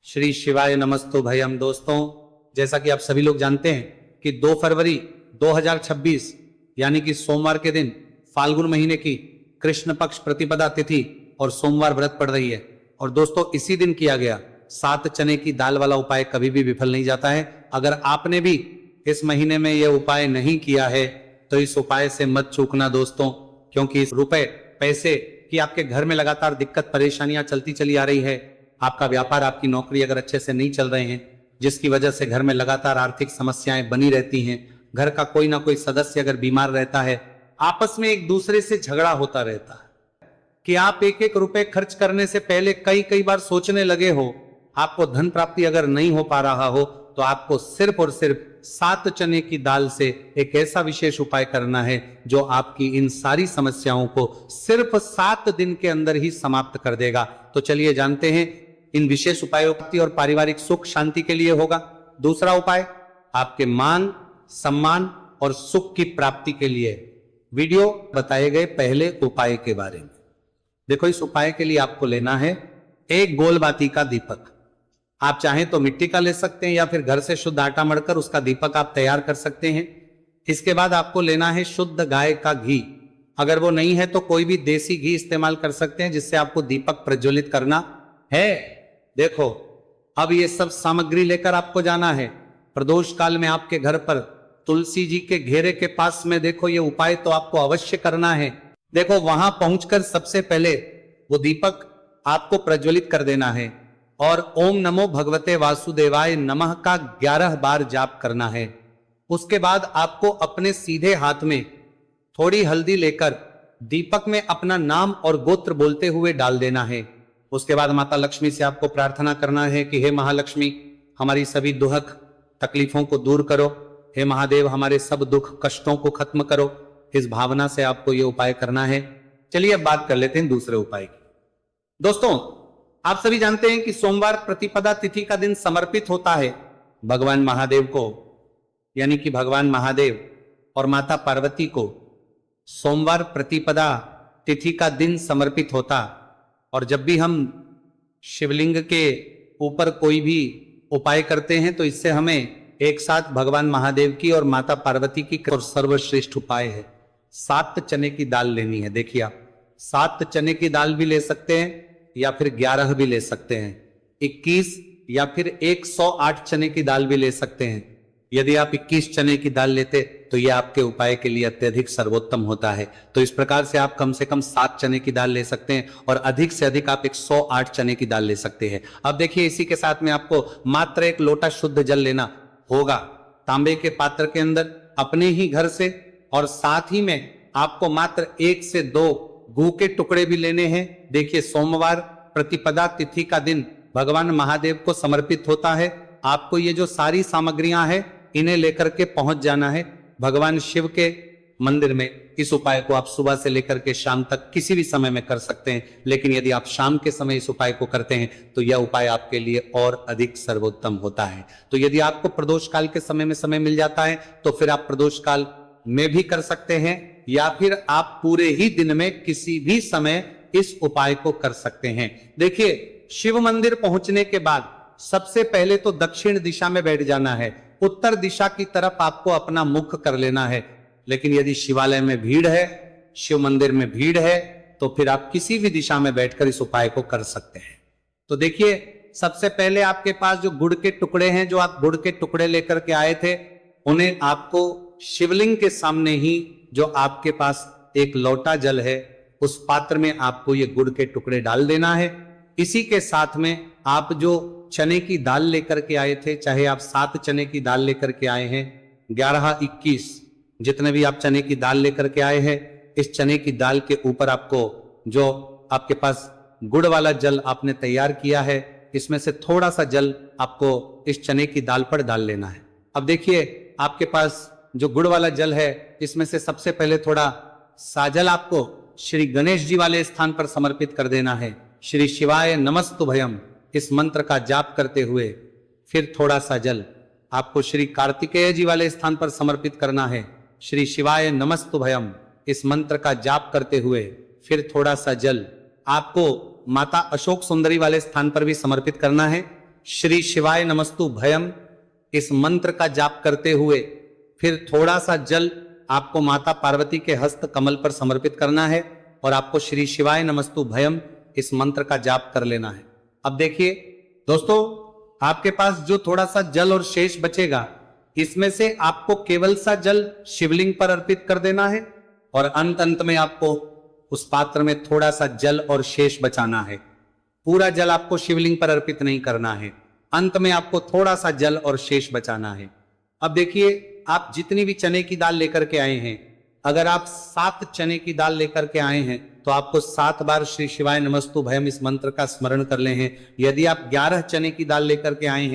श्री शिवाय नमस्तु भयम। दोस्तों, जैसा कि आप सभी लोग जानते हैं कि 2 फरवरी 2026 यानी कि सोमवार के दिन फाल्गुन महीने की कृष्ण पक्ष प्रतिपदा तिथि और सोमवार व्रत पड़ रही है। और दोस्तों, इसी दिन किया गया 7 चने की दाल वाला उपाय कभी भी विफल नहीं जाता है। अगर आपने भी इस महीने में यह उपाय नहीं किया है तो इस उपाय से मत चूकना दोस्तों, क्योंकि इस रुपए पैसे की आपके घर में लगातार दिक्कत परेशानियां चलती चली आ रही है। आपका व्यापार, आपकी नौकरी अगर अच्छे से नहीं चल रहे हैं, जिसकी वजह से घर में लगातार आर्थिक समस्याएं बनी रहती हैं, घर का कोई ना कोई सदस्य अगर बीमार रहता है, आपस में एक दूसरे से झगड़ा होता रहता है कि आप एक एक रुपए खर्च करने से पहले कई कई बार सोचने लगे हो, आपको धन प्राप्ति अगर नहीं हो पा रहा हो तो आपको सिर्फ और सिर्फ 7 चने की दाल से एक ऐसा विशेष उपाय करना है जो आपकी इन सारी समस्याओं को सिर्फ 7 दिन के अंदर ही समाप्त कर देगा। तो चलिए जानते हैं इन विशेष उपायों की और पारिवारिक सुख शांति के लिए होगा। दूसरा उपाय आपके मान सम्मान और सुख की प्राप्ति के लिए। वीडियो बताए गए पहले उपाय के बारे में देखो। इस उपाय के लिए आपको लेना है एक गोलबाती का दीपक। आप चाहें तो मिट्टी का ले सकते हैं या फिर घर से शुद्ध आटा मढ़कर उसका दीपक आप तैयार कर सकते हैं। इसके बाद आपको लेना है शुद्ध गाय का घी। अगर वो नहीं है तो कोई भी देसी घी इस्तेमाल कर सकते हैं जिससे आपको दीपक प्रज्वलित करना है। देखो, अब ये सब सामग्री लेकर आपको जाना है। प्रदोष काल में आपके घर पर तुलसी जी के घेरे के पास में देखो, ये उपाय तो आपको अवश्य करना है। देखो, वहां पहुंचकर सबसे पहले वो दीपक आपको प्रज्वलित कर देना है और ओम नमो भगवते वासुदेवाय नमः का 11 बार जाप करना है। उसके बाद आपको अपने सीधे हाथ में थोड़ी हल्दी लेकर दीपक में अपना नाम और गोत्र बोलते हुए डाल देना है। उसके बाद माता लक्ष्मी से आपको प्रार्थना करना है कि हे महालक्ष्मी, हमारी सभी दुख तकलीफों को दूर करो। हे महादेव, हमारे सब दुख कष्टों को खत्म करो। इस भावना से आपको यह उपाय करना है। चलिए अब बात कर लेते हैं दूसरे उपाय की। दोस्तों, आप सभी जानते हैं कि सोमवार प्रतिपदा तिथि का दिन समर्पित होता है भगवान महादेव को, यानी कि भगवान महादेव और माता पार्वती को सोमवार प्रतिपदा तिथि का दिन समर्पित होता। और जब भी हम शिवलिंग के ऊपर कोई भी उपाय करते हैं तो इससे हमें एक साथ भगवान महादेव की और माता पार्वती की और सर्वश्रेष्ठ उपाय है 7 चने की दाल लेनी है। देखिए, आप 7 चने की दाल भी ले सकते हैं या फिर 11 भी ले सकते हैं, 21 या फिर 108 चने की दाल भी ले सकते हैं। यदि आप 21 चने की दाल लेते तो यह आपके उपाय के लिए अत्यधिक सर्वोत्तम होता है। तो इस प्रकार से आप कम से कम 7 चने की दाल ले सकते हैं और अधिक से अधिक आप 108 चने की दाल ले सकते हैं। अब देखिए, इसी के साथ में आपको मात्र 1 लोटा शुद्ध जल लेना होगा तांबे के पात्र के अंदर अपने ही घर से, और साथ ही में आपको मात्र 1 से 2 गू के टुकड़े भी लेने हैं। देखिए, सोमवार प्रतिपदा तिथि का दिन भगवान महादेव को समर्पित होता है। आपको ये जो सारी सामग्रियां हैं इन्हें लेकर के पहुंच जाना है भगवान शिव के मंदिर में। इस उपाय को आप सुबह से लेकर के शाम तक किसी भी समय में कर सकते हैं, लेकिन यदि आप शाम के समय इस उपाय को करते हैं तो यह उपाय आपके लिए और अधिक सर्वोत्तम होता है। तो यदि आपको प्रदोष काल के समय में समय मिल जाता है तो फिर आप प्रदोष काल में भी कर सकते हैं या फिर आप पूरे ही दिन में किसी भी समय इस उपाय को कर सकते हैं। देखिए, शिव मंदिर पहुंचने के बाद सबसे पहले तो दक्षिण दिशा में बैठ जाना है। उत्तर दिशा की तरफ आपको अपना मुख कर लेना है। लेकिन यदि शिवालय में भीड़ है, शिव मंदिर में भीड़ है, तो फिर आप किसी भी दिशा में बैठकर इस उपाय को कर सकते हैं। तो देखिए, सबसे पहले आपके पास जो गुड़ के टुकड़े हैं, जो आप गुड़ के टुकड़े लेकर के आए थे, उन्हें आपको शिवलिंग के सामने ही जो आपके पास एक लोटा जल है उस पात्र में आपको ये गुड़ के टुकड़े डाल देना है। इसी के साथ में आप जो चने की दाल लेकर के आए थे, चाहे आप 7 चने की दाल लेकर के आए हैं, 11, 21 जितने भी आप चने की दाल लेकर के आए हैं, इस चने की दाल के ऊपर आपको जो आपके पास गुड़ वाला जल आपने तैयार किया है, इसमें से थोड़ा सा जल आपको इस चने की दाल पर डाल लेना है। अब देखिए, आपके पास जो गुड़ वाला जल है, इसमें से सबसे पहले थोड़ा सा जल आपको श्री गणेश जी वाले स्थान पर समर्पित कर देना है। श्री शिवाय नमस्तु भयम इस मंत्र का जाप करते हुए फिर थोड़ा सा जल आपको श्री कार्तिकेय जी वाले स्थान पर समर्पित करना है। श्री शिवाय नमस्तु भयम इस मंत्र का जाप करते हुए फिर थोड़ा सा जल आपको माता अशोक सुंदरी वाले स्थान पर भी समर्पित करना है। श्री शिवाय नमस्तु भयम इस मंत्र का जाप करते हुए फिर थोड़ा सा जल आपको माता पार्वती के हस्त कमल पर समर्पित करना है और आपको श्री शिवाय नमस्तु भयम इस मंत्र का जाप कर लेना है। अब देखिए दोस्तों, आपके पास जो थोड़ा सा जल और शेष बचेगा, इसमें से आपको केवल सा जल शिवलिंग पर अर्पित कर देना है और अंत में आपको उस पात्र में थोड़ा सा जल और शेष बचाना है। पूरा जल आपको शिवलिंग पर अर्पित नहीं करना है, अंत में आपको थोड़ा सा जल और शेष बचाना है। अब देखिए, आप जितनी भी चने की दाल लेकर के आए हैं, अगर आप 7 चने की दाल लेकर के आए हैं तो आपको 7 बार श्री शिवाय नमस्तु भयम इस मंत्र का स्मरण कर ले हैं। यदि आप 11 चने की दाल लेकर के आए हैं